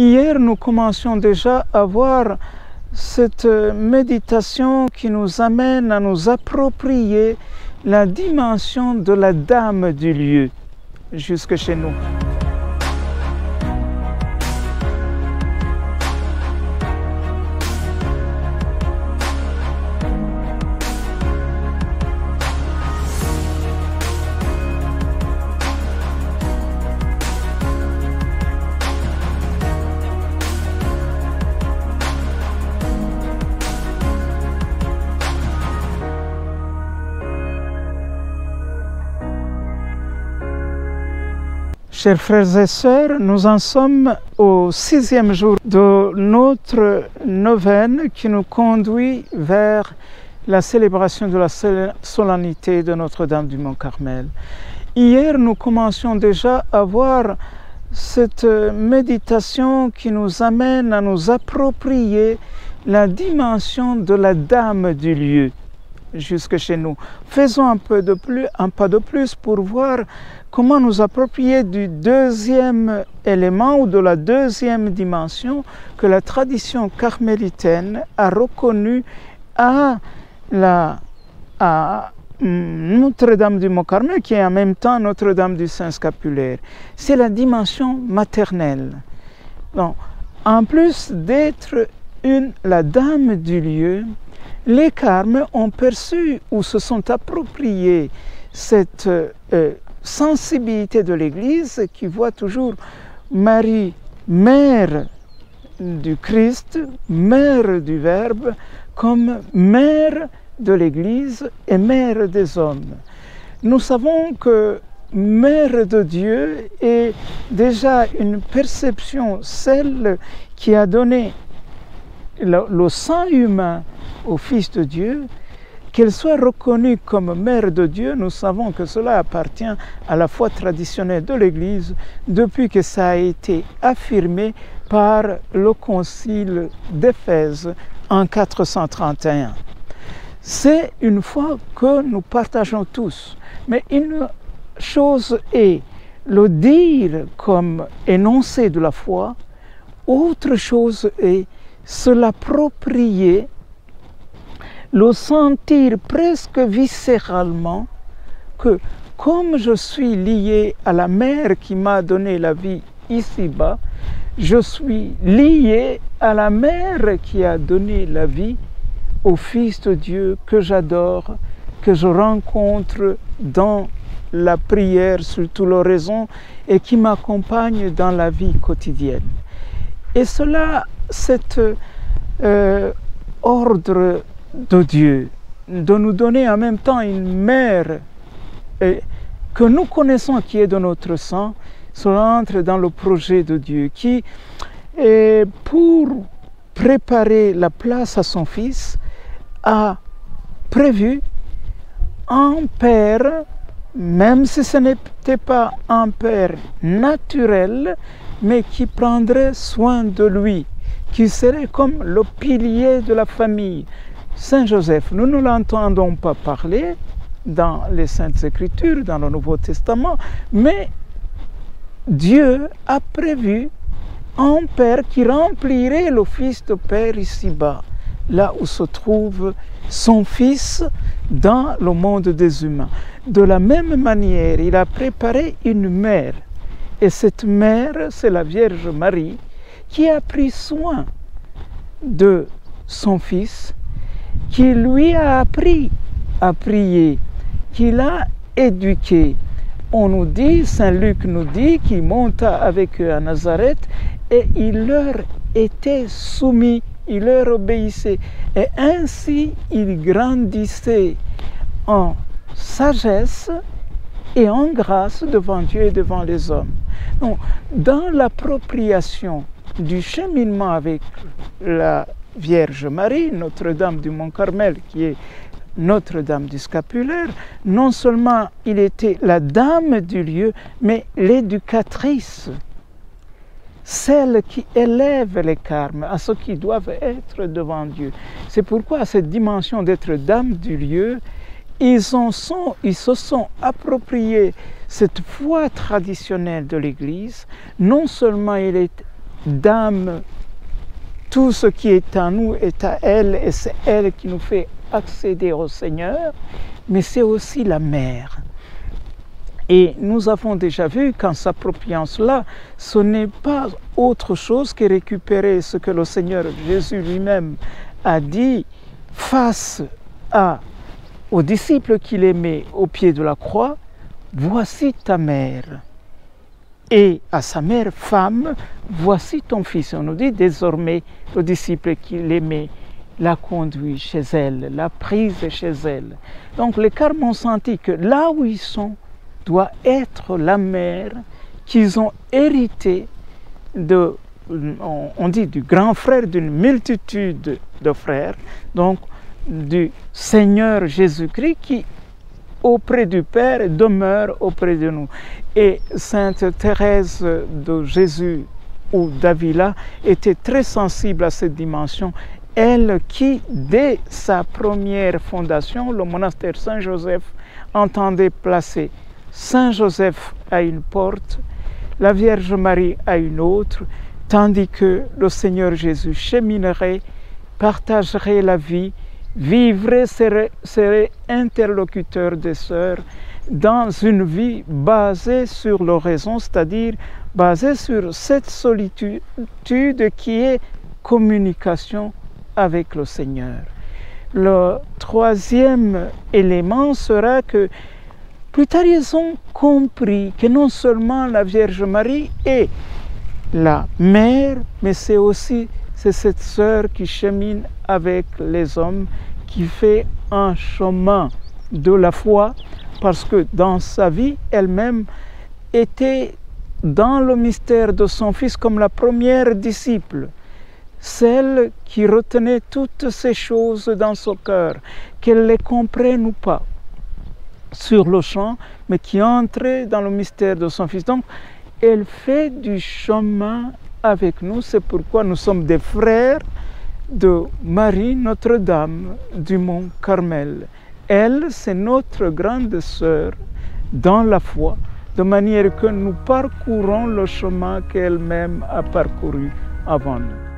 Hier, nous commencions déjà à voir cette méditation qui nous amène à nous approprier la dimension de la dame du lieu jusque chez nous. Chers frères et sœurs, nous en sommes au 6e jour de notre neuvaine qui nous conduit vers la célébration de la solennité de Notre-Dame du Mont-Carmel. Hier, nous commencions déjà à voir cette méditation qui nous amène à nous approprier la dimension de la dame du lieu jusque chez nous. Faisons un pas de plus pour voir comment nous approprier du deuxième élément ou de la deuxième dimension que la tradition carmélitaine a reconnu à Notre-Dame du Mont-Carmel, qui est en même temps Notre-Dame du Saint-Scapulaire. C'est la dimension maternelle. Donc, en plus d'être la dame du lieu, les carmes ont perçu ou se sont appropriés cette sensibilité de l'Église qui voit toujours Marie, mère du Christ, mère du Verbe, comme mère de l'Église et mère des hommes. Nous savons que mère de Dieu est déjà une perception, celle qui a donné le sang humain au Fils de Dieu. Qu'elle soit reconnue comme mère de Dieu, nous savons que cela appartient à la foi traditionnelle de l'Église depuis que ça a été affirmé par le concile d'Éphèse en 431. C'est une foi que nous partageons tous, mais une chose est le dire comme énoncé de la foi, autre chose est se l'approprier, le sentir presque viscéralement que comme je suis lié à la mère qui m'a donné la vie ici-bas, je suis lié à la mère qui a donné la vie au Fils de Dieu que j'adore, que je rencontre dans la prière sur toute l'oraison et qui m'accompagne dans la vie quotidienne. Et cela, cet ordre de Dieu, de nous donner en même temps une mère que nous connaissons qui est de notre sang, cela entre dans le projet de Dieu qui, pour préparer la place à son Fils, a prévu un Père, même si ce n'était pas un Père naturel, mais qui prendrait soin de lui, qui serait comme le pilier de la famille. Saint Joseph, nous ne l'entendons pas parler dans les Saintes Écritures, dans le Nouveau Testament, mais Dieu a prévu un Père qui remplirait l'office de Père ici-bas, là où se trouve son Fils dans le monde des humains. De la même manière, il a préparé une mère, et cette mère, c'est la Vierge Marie, qui a pris soin de son Fils, qui lui a appris à prier, qui l'a éduqué. On nous dit, Saint Luc nous dit, qu'il monta avec eux à Nazareth et il leur était soumis, il leur obéissait. Et ainsi, il grandissait en sagesse et en grâce devant Dieu et devant les hommes. Donc, dans l'appropriation du cheminement avec la Vierge Marie, Notre-Dame du Mont-Carmel, qui est Notre-Dame du Scapulaire, non seulement il était la dame du lieu, mais l'éducatrice, celle qui élève les carmes à ce qui doivent être devant Dieu. C'est pourquoi cette dimension d'être dame du lieu, ils se sont appropriés cette foi traditionnelle de l'Église. Non seulement il est d'âme. Tout ce qui est en nous est à elle et c'est elle qui nous fait accéder au Seigneur, mais c'est aussi la mère. Et nous avons déjà vu qu'en s'appropriant cela, ce n'est pas autre chose que récupérer ce que le Seigneur Jésus lui-même a dit face aux disciples qu'il aimait au pied de la croix, « Voici ta mère ». Et à sa mère, « Femme, voici ton fils ». On nous dit désormais, le disciple qu'il aimait l'a conduit chez elle, l'a prise chez elle. Donc les Carmes ont senti que là où ils sont, doit être la mère qu'ils ont hérité on dit du grand frère d'une multitude de frères, donc du Seigneur Jésus-Christ qui, auprès du Père, demeure auprès de nous. Et Sainte Thérèse de Jésus ou d'Avila était très sensible à cette dimension, elle qui, dès sa première fondation, le monastère Saint-Joseph, entendait placer Saint Joseph à une porte, la Vierge Marie à une autre, tandis que le Seigneur Jésus cheminerait, partagerait la vie, vivrait, serait interlocuteur des sœurs dans une vie basée sur l'oraison, c'est-à-dire basée sur cette solitude qui est communication avec le Seigneur. Le troisième élément sera que plus tard, ils ont compris que non seulement la Vierge Marie est la mère, mais c'est cette sœur qui chemine avec les hommes, qui fait un chemin de la foi, parce que dans sa vie, elle-même était dans le mystère de son Fils comme la première disciple, celle qui retenait toutes ces choses dans son cœur, qu'elle les comprenne ou pas sur le champ, mais qui entrait dans le mystère de son Fils. Donc, elle fait du chemin avec nous. C'est pourquoi nous sommes des frères de Marie Notre-Dame du Mont Carmel. Elle, c'est notre grande sœur dans la foi, de manière que nous parcourons le chemin qu'elle-même a parcouru avant nous.